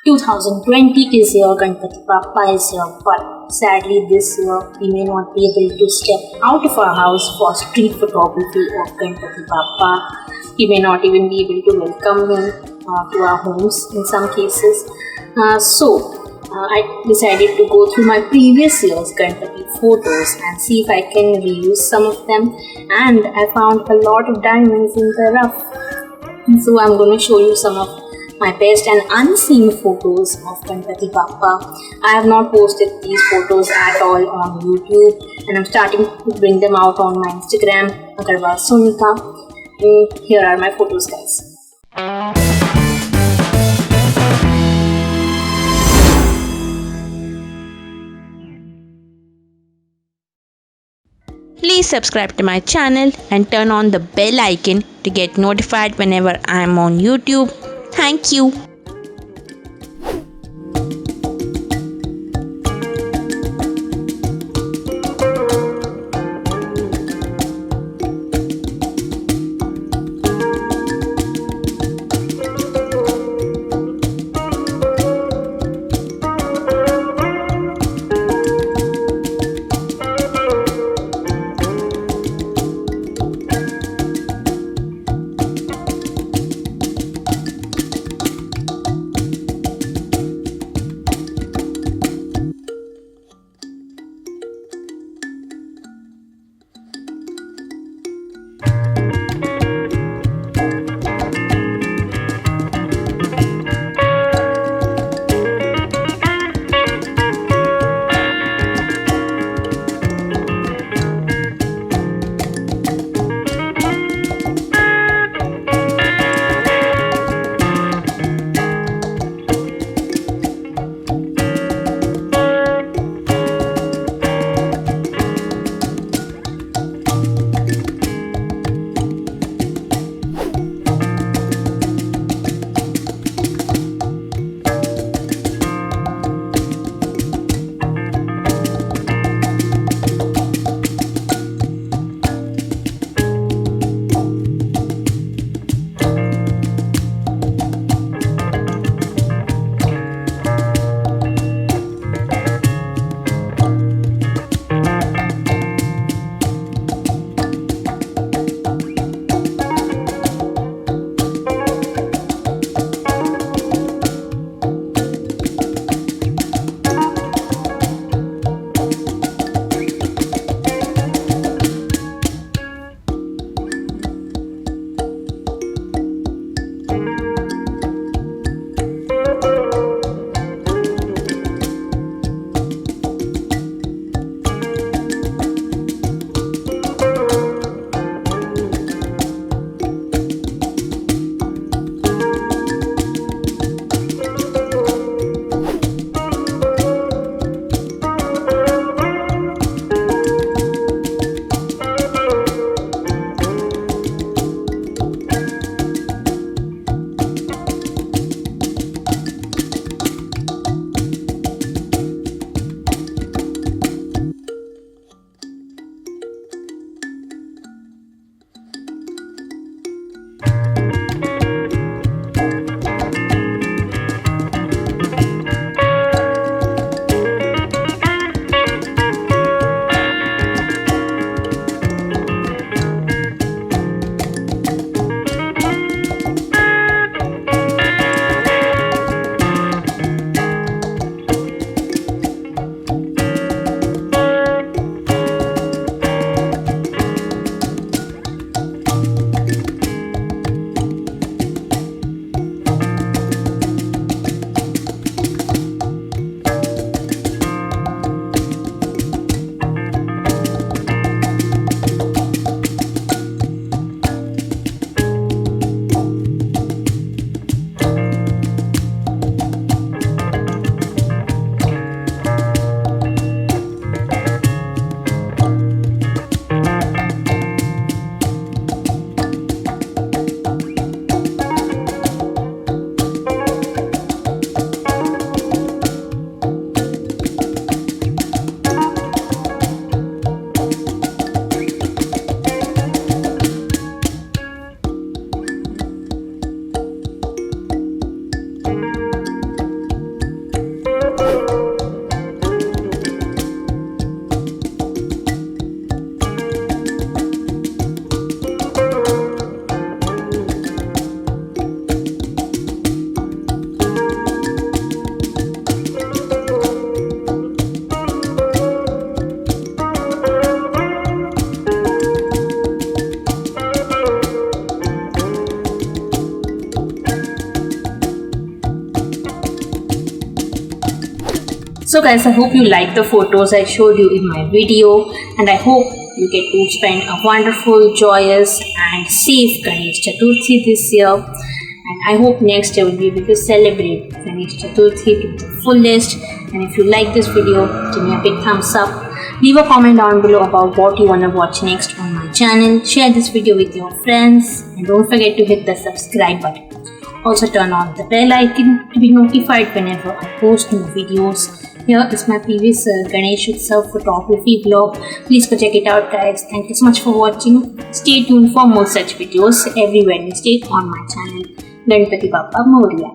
2020 is here, Ganpati Bappa is here, but sadly this year we may not be able to step out of our house for street photography of Ganpati Bappa. We may not even be able to welcome him to our homes in some cases. I decided to go through my previous year's Ganpati photos and see if I can reuse some of them, and I found a lot of diamonds in the rough. So I'm going to show you some of my best and unseen photos of Ganpati Bappa. I have not posted these photos at all on YouTube, and I'm starting to bring them out on my Instagram, Agarwal Sonika. Here are my photos, guys. Please subscribe to my channel and turn on the bell icon to get notified whenever I am on YouTube. Thank you. So guys, I hope you liked the photos I showed you in my video, and I hope you get to spend a wonderful, joyous and safe Ganesh Chaturthi this year. And I hope next year we'll be able to celebrate Ganesh Chaturthi to the fullest. And if you like this video, give me a big thumbs up. Leave a comment down below about what you want to watch next on my channel. Share this video with your friends. And don't forget to hit the subscribe button. Also turn on the bell icon to be notified whenever I post new videos. Here is my previous Ganesh Utsav photography vlog. Please go check it out guys. Thank you so much for watching. Stay tuned for more such videos every Wednesday on my channel. Ganpati Bappa Moria.